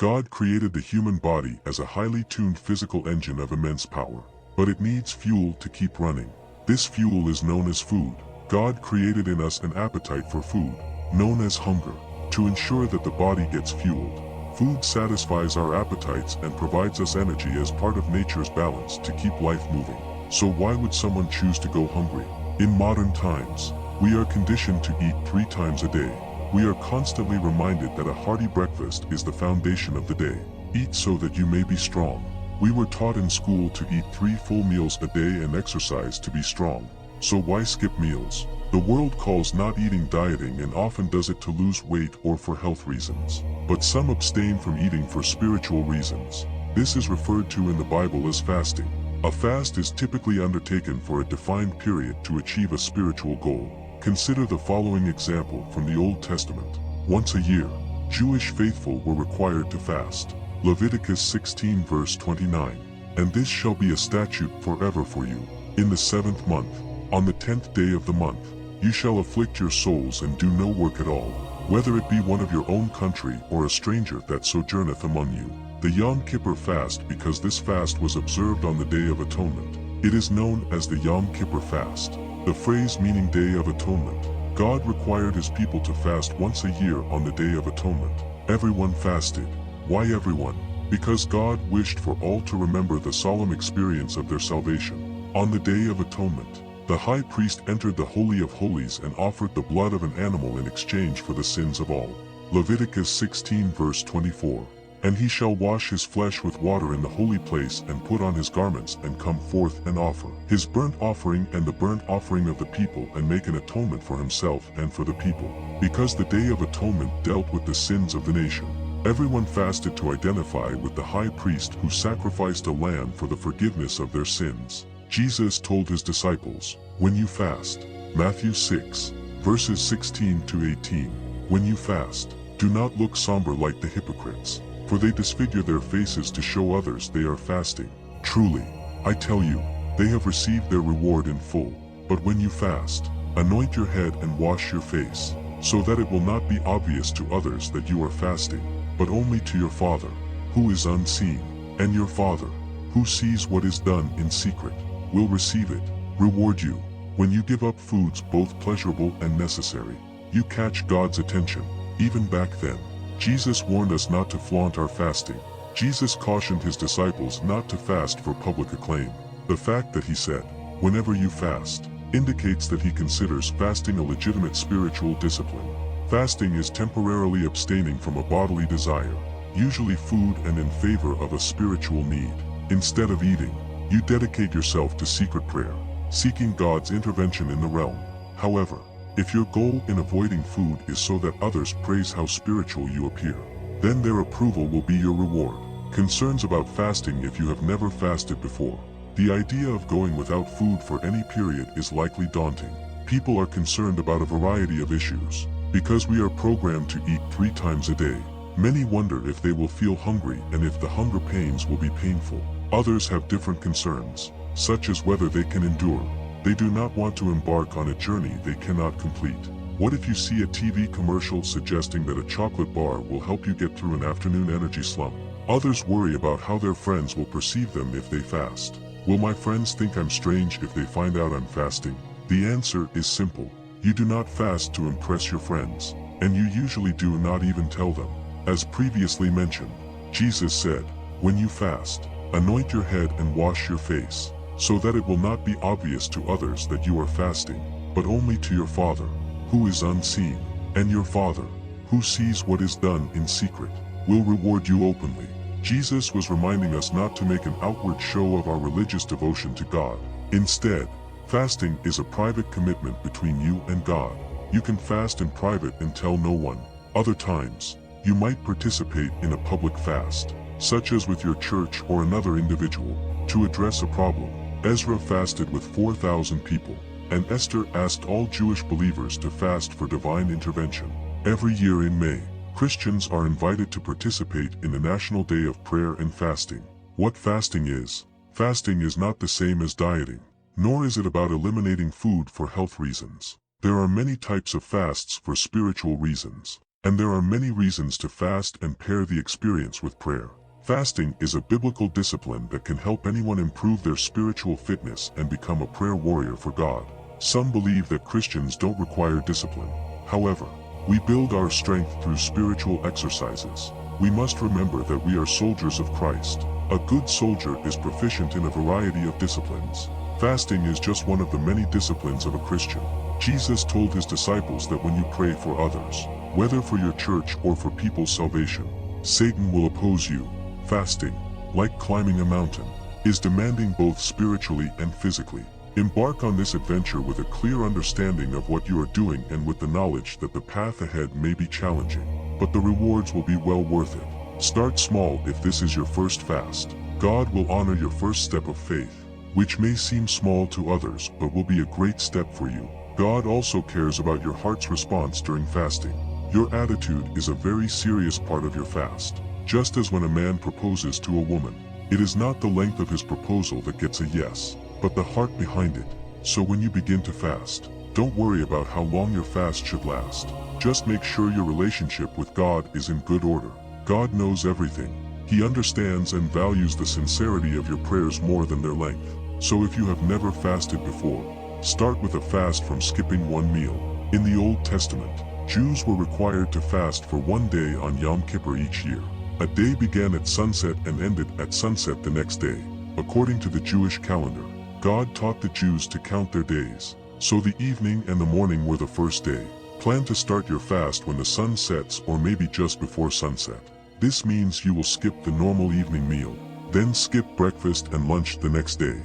God created the human body as a highly tuned physical engine of immense power. But it needs fuel to keep running. This fuel is known as food. God created in us an appetite for food, known as hunger, to ensure that the body gets fueled. Food satisfies our appetites and provides us energy as part of nature's balance to keep life moving. So why would someone choose to go hungry? In modern times, we are conditioned to eat 3 times a day. We are constantly reminded that a hearty breakfast is the foundation of the day. Eat so that you may be strong. We were taught in school to eat 3 full meals a day and exercise to be strong. So why skip meals? The world calls not eating dieting and often does it to lose weight or for health reasons. But some abstain from eating for spiritual reasons. This is referred to in the Bible as fasting. A fast is typically undertaken for a defined period to achieve a spiritual goal. Consider the following example from the Old Testament. Once a year, Jewish faithful were required to fast. Leviticus 16 verse 29. And this shall be a statute forever for you. In the 7th month, on the 10th day of the month, you shall afflict your souls and do no work at all, whether it be one of your own country or a stranger that sojourneth among you. The Yom Kippur fast, because this fast was observed on the Day of Atonement. It is known as the Yom Kippur fast. The phrase meaning Day of Atonement. God required his people to fast once a year on the Day of Atonement. Everyone fasted. Why everyone? Because God wished for all to remember the solemn experience of their salvation. On the Day of Atonement, the high priest entered the Holy of Holies and offered the blood of an animal in exchange for the sins of all. Leviticus 16 verse 24. And he shall wash his flesh with water in the holy place and put on his garments and come forth and offer his burnt offering and the burnt offering of the people and make an atonement for himself and for the people. Because the Day of Atonement dealt with the sins of the nation, everyone fasted to identify with the high priest who sacrificed a lamb for the forgiveness of their sins. Jesus told his disciples, when you fast, Matthew 6, verses 16 to 18, when you fast, do not look somber like the hypocrites, for they disfigure their faces to show others they are fasting. Truly, I tell you, they have received their reward in full. But when you fast, anoint your head and wash your face, so that it will not be obvious to others that you are fasting, but only to your Father, who is unseen, and your Father, who sees what is done in secret, will receive it, reward you. When you give up foods both pleasurable and necessary, you catch God's attention. Even back then, Jesus warned us not to flaunt our fasting. Jesus cautioned his disciples not to fast for public acclaim. The fact that he said, whenever you fast, indicates that he considers fasting a legitimate spiritual discipline. Fasting is temporarily abstaining from a bodily desire, usually food, and in favor of a spiritual need. Instead of eating, you dedicate yourself to secret prayer, seeking God's intervention in the realm. However, if your goal in avoiding food is so that others praise how spiritual you appear, then their approval will be your reward. Concerns about fasting. If you have never fasted before, the idea of going without food for any period is likely daunting. People are concerned about a variety of issues. Because we are programmed to eat 3 times a day, many wonder if they will feel hungry and if the hunger pains will be painful. Others have different concerns, such as whether they can endure. They do not want to embark on a journey they cannot complete. What if you see a TV commercial suggesting that a chocolate bar will help you get through an afternoon energy slump? Others worry about how their friends will perceive them if they fast. Will my friends think I'm strange if they find out I'm fasting? The answer is simple. You do not fast to impress your friends, and you usually do not even tell them. As previously mentioned, Jesus said, when you fast, anoint your head and wash your face, so that it will not be obvious to others that you are fasting, but only to your Father, who is unseen, and your Father, who sees what is done in secret, will reward you openly. Jesus was reminding us not to make an outward show of our religious devotion to God. Instead, fasting is a private commitment between you and God. You can fast in private and tell no one. Other times, you might participate in a public fast, such as with your church or another individual, to address a problem. Ezra fasted with 4,000 people, and Esther asked all Jewish believers to fast for divine intervention. Every year in May, Christians are invited to participate in the National Day of Prayer and Fasting. What fasting is? Fasting is not the same as dieting, nor is it about eliminating food for health reasons. There are many types of fasts for spiritual reasons. And there are many reasons to fast and pair the experience with prayer. Fasting is a biblical discipline that can help anyone improve their spiritual fitness and become a prayer warrior for God. Some believe that Christians don't require discipline. However, we build our strength through spiritual exercises. We must remember that we are soldiers of Christ. A good soldier is proficient in a variety of disciplines. Fasting is just one of the many disciplines of a Christian. Jesus told his disciples that when you pray for others, whether for your church or for people's salvation, Satan will oppose you. Fasting, like climbing a mountain, is demanding both spiritually and physically. Embark on this adventure with a clear understanding of what you are doing and with the knowledge that the path ahead may be challenging, but the rewards will be well worth it. Start small if this is your first fast. God will honor your first step of faith, which may seem small to others but will be a great step for you. God also cares about your heart's response during fasting. Your attitude is a very serious part of your fast. Just as when a man proposes to a woman, it is not the length of his proposal that gets a yes, but the heart behind it. So when you begin to fast, don't worry about how long your fast should last. Just make sure your relationship with God is in good order. God knows everything. He understands and values the sincerity of your prayers more than their length. So if you have never fasted before, start with a fast from skipping one meal. In the Old Testament, Jews were required to fast for 1 day on Yom Kippur each year. A day began at sunset and ended at sunset the next day. According to the Jewish calendar, God taught the Jews to count their days. So the evening and the morning were the first day. Plan to start your fast when the sun sets or maybe just before sunset. This means you will skip the normal evening meal, then skip breakfast and lunch the next day.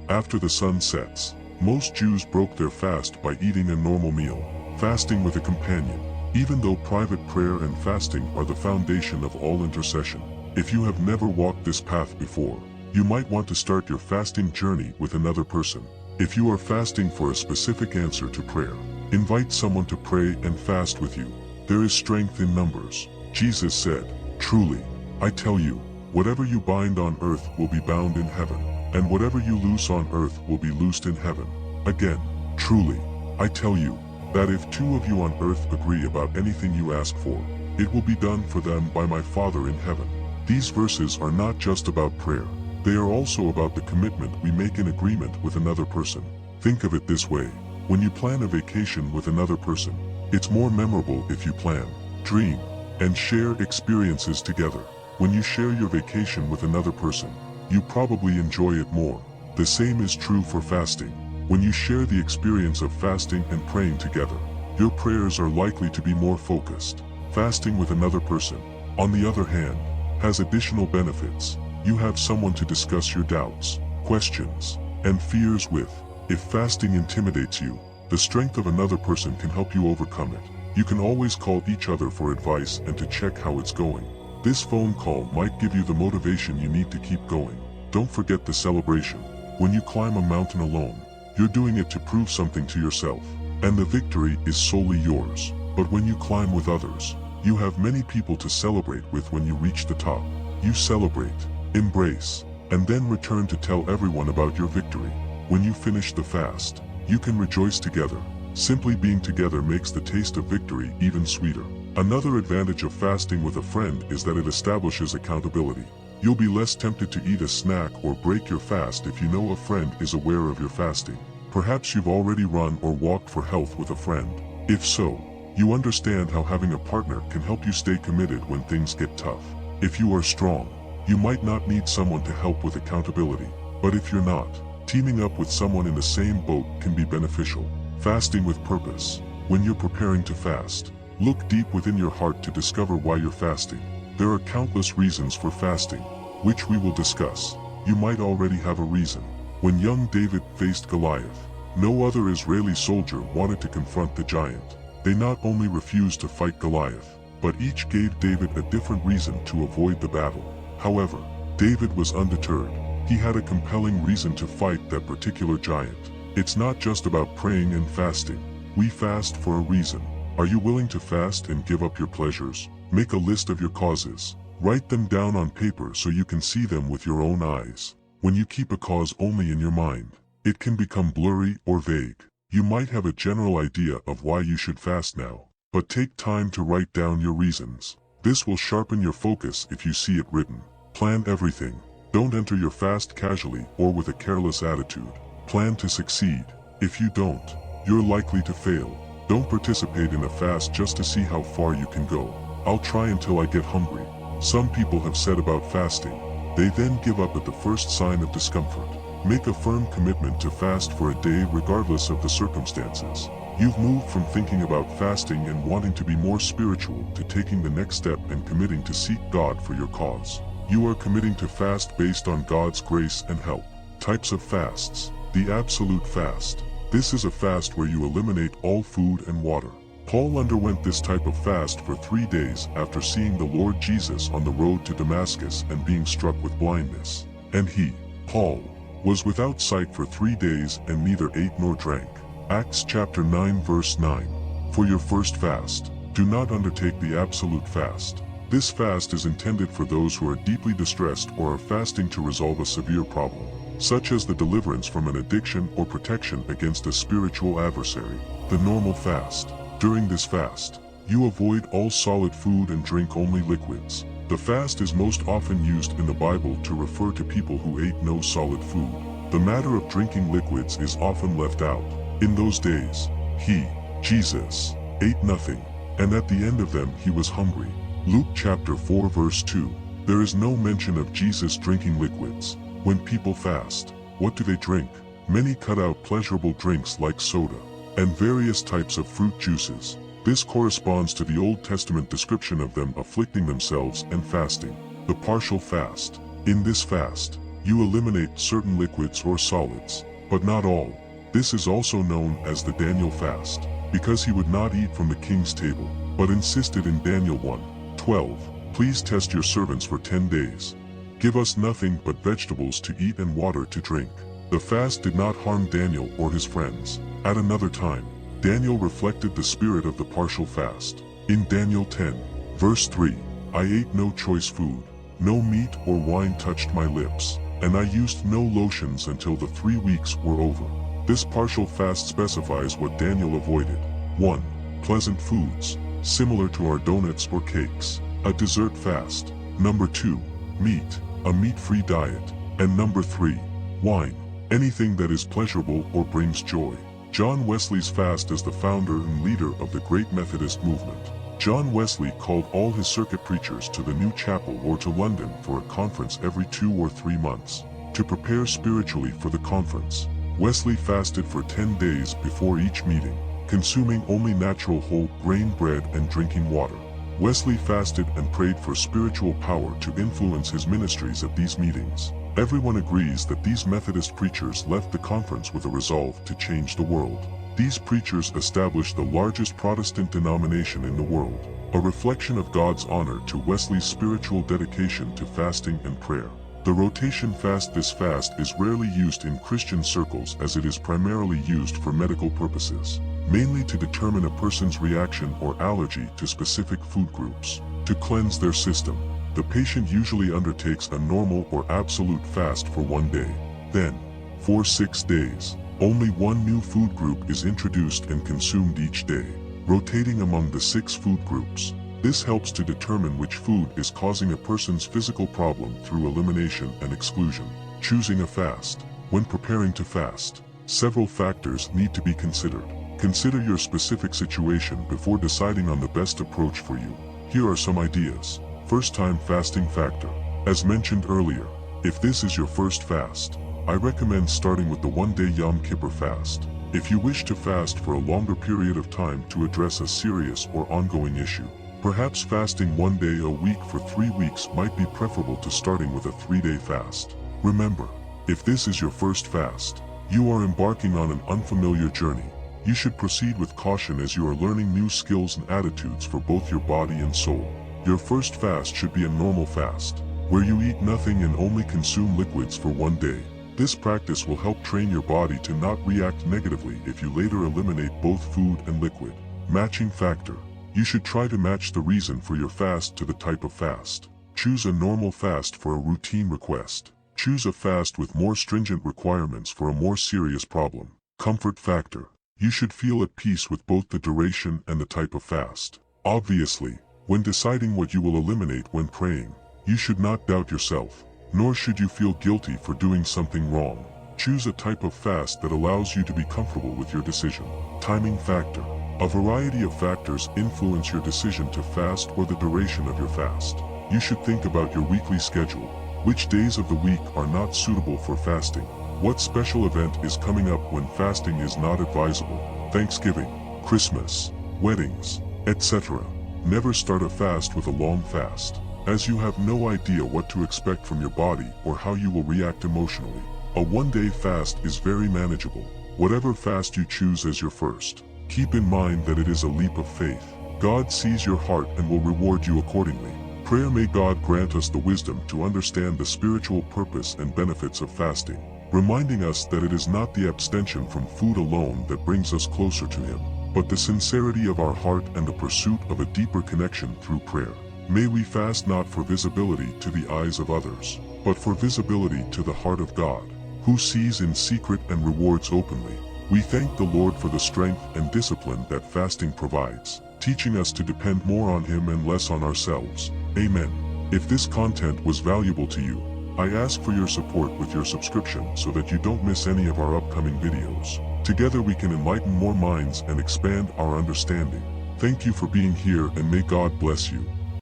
After the sun sets, most Jews broke their fast by eating a normal meal, fasting with a companion. Even though private prayer and fasting are the foundation of all intercession, if you have never walked this path before, you might want to start your fasting journey with another person. If you are fasting for a specific answer to prayer, invite someone to pray and fast with you. There is strength in numbers. Jesus said, "Truly, I tell you, whatever you bind on earth will be bound in heaven, and whatever you loose on earth will be loosed in heaven." Again, truly, I tell you, that if 2 of you on earth agree about anything you ask for, it will be done for them by my Father in heaven. These verses are not just about prayer. They are also about the commitment we make in agreement with another person. Think of it this way. When you plan a vacation with another person, it's more memorable if you plan, dream, and share experiences together. When you share your vacation with another person, you probably enjoy it more. The same is true for fasting. When you share the experience of fasting and praying together, your prayers are likely to be more focused. Fasting with another person, on the other hand, has additional benefits. You have someone to discuss your doubts, questions, and fears with. If fasting intimidates you, the strength of another person can help you overcome it. You can always call each other for advice and to check how it's going. This phone call might give you the motivation you need to keep going. Don't forget the celebration. When you climb a mountain alone, you're doing it to prove something to yourself, and the victory is solely yours. But when you climb with others, you have many people to celebrate with. When you reach the top, you celebrate, embrace, and then return to tell everyone about your victory. When you finish the fast, you can rejoice together. Simply being together makes the taste of victory even sweeter. Another advantage of fasting with a friend is that it establishes accountability. You'll be less tempted to eat a snack or break your fast if you know a friend is aware of your fasting. Perhaps you've already run or walked for health with a friend. If so, you understand how having a partner can help you stay committed when things get tough. If you are strong, you might not need someone to help with accountability. But if you're not, teaming up with someone in the same boat can be beneficial. Fasting with purpose. When you're preparing to fast, look deep within your heart to discover why you're fasting. There are countless reasons for fasting, which we will discuss. You might already have a reason. When young David faced Goliath, no other Israeli soldier wanted to confront the giant. They not only refused to fight Goliath, but each gave David a different reason to avoid the battle. However, David was undeterred. He had a compelling reason to fight that particular giant. It's not just about praying and fasting. We fast for a reason. Are you willing to fast and give up your pleasures? Make a list of your causes. Write them down on paper so you can see them with your own eyes. When you keep a cause only in your mind, it can become blurry or vague. You might have a general idea of why you should fast now, but take time to write down your reasons. This will sharpen your focus if you see it written. Plan everything. Don't enter your fast casually or with a careless attitude. Plan to succeed. If you don't, you're likely to fail. Don't participate in a fast just to see how far you can go. I'll try until I get hungry. Some people have said about fasting. They then give up at the first sign of discomfort. Make a firm commitment to fast for a day regardless of the circumstances. You've moved from thinking about fasting and wanting to be more spiritual to taking the next step and committing to seek God for your cause. You are committing to fast based on God's grace and help. Types of fasts. The absolute fast. This is a fast where you eliminate all food and water. Paul underwent this type of fast for 3 days after seeing the Lord Jesus on the road to Damascus and being struck with blindness. And he, Paul, was without sight for 3 days and neither ate nor drank. Acts chapter 9 verse 9. For your first fast, do not undertake the absolute fast. This fast is intended for those who are deeply distressed or are fasting to resolve a severe problem, such as the deliverance from an addiction or protection against a spiritual adversary. The normal fast. During this fast, you avoid all solid food and drink only liquids. The fast is most often used in the Bible to refer to people who ate no solid food. The matter of drinking liquids is often left out. In those days, he, Jesus, ate nothing, and at the end of them he was hungry. Luke chapter 4 verse 2. There is no mention of Jesus drinking liquids. When people fast, what do they drink? Many cut out pleasurable drinks like soda and various types of fruit juices. This corresponds to the Old Testament description of them afflicting themselves and fasting. The partial fast. In this fast, you eliminate certain liquids or solids, but not all. This is also known as the Daniel fast, because he would not eat from the king's table, but insisted in Daniel 1:12, "Please test your servants for 10 days. Give us nothing but vegetables to eat and water to drink." The fast did not harm Daniel or his friends. At another time, Daniel reflected the spirit of the partial fast. In Daniel 10, verse 3, "I ate no choice food, no meat or wine touched my lips, and I used no lotions until the 3 weeks were over." This partial fast specifies what Daniel avoided. 1. Pleasant foods, similar to our donuts or cakes. A dessert fast. Number 2. Meat, a meat-free diet. And number 3. Wine, anything that is pleasurable or brings joy. John Wesley's fast as the founder and leader of the great Methodist movement. John Wesley called all his circuit preachers to the new chapel or to London for a conference every 2 or 3 months. To prepare spiritually for the conference, Wesley fasted for 10 days before each meeting, consuming only natural whole grain bread and drinking water. Wesley fasted and prayed for spiritual power to influence his ministries at these meetings. Everyone agrees that these Methodist preachers left the conference with a resolve to change the world. These preachers established the largest Protestant denomination in the world, a reflection of God's honor to Wesley's spiritual dedication to fasting and prayer. The rotation fast. This fast is rarely used in Christian circles as it is primarily used for medical purposes, mainly to determine a person's reaction or allergy to specific food groups. To cleanse their system, the patient usually undertakes a normal or absolute fast for 1 day. Then, for 6 days, only one new food group is introduced and consumed each day, rotating among the 6 food groups. This helps to determine which food is causing a person's physical problem through elimination and exclusion. Choosing a fast. When preparing to fast, several factors need to be considered. Consider your specific situation before deciding on the best approach for you. Here are some ideas. First-time fasting factor. As mentioned earlier, if this is your first fast, I recommend starting with the 1-day Yom Kippur fast. If you wish to fast for a longer period of time to address a serious or ongoing issue, perhaps fasting 1 day a week for 3 weeks might be preferable to starting with a 3-day fast. Remember, if this is your first fast, you are embarking on an unfamiliar journey. You should proceed with caution as you are learning new skills and attitudes for both your body and soul. Your first fast should be a normal fast, where you eat nothing and only consume liquids for 1 day. This practice will help train your body to not react negatively if you later eliminate both food and liquid. Matching factor. You should try to match the reason for your fast to the type of fast. Choose a normal fast for a routine request. Choose a fast with more stringent requirements for a more serious problem. Comfort factor. You should feel at peace with both the duration and the type of fast. Obviously, when deciding what you will eliminate when praying, you should not doubt yourself, nor should you feel guilty for doing something wrong. Choose a type of fast that allows you to be comfortable with your decision. Timing factor. A variety of factors influence your decision to fast or the duration of your fast. You should think about your weekly schedule. Which days of the week are not suitable for fasting? What special event is coming up when fasting is not advisable? Thanksgiving, Christmas, weddings, etc. Never start a fast with a long fast, as you have no idea what to expect from your body or how you will react emotionally. A one-day fast is very manageable. Whatever fast you choose as your first, keep in mind that it is a leap of faith. God sees your heart and will reward you accordingly. Prayer. May God grant us the wisdom to understand the spiritual purpose and benefits of fasting, reminding us that it is not the abstention from food alone that brings us closer to Him, but the sincerity of our heart and the pursuit of a deeper connection through prayer. May we fast not for visibility to the eyes of others, but for visibility to the heart of God, who sees in secret and rewards openly. We thank the Lord for the strength and discipline that fasting provides, teaching us to depend more on Him and less on ourselves. Amen. If this content was valuable to you, I ask for your support with your subscription so that you don't miss any of our upcoming videos. Together we can enlighten more minds and expand our understanding. Thank you for being here, and may God bless you.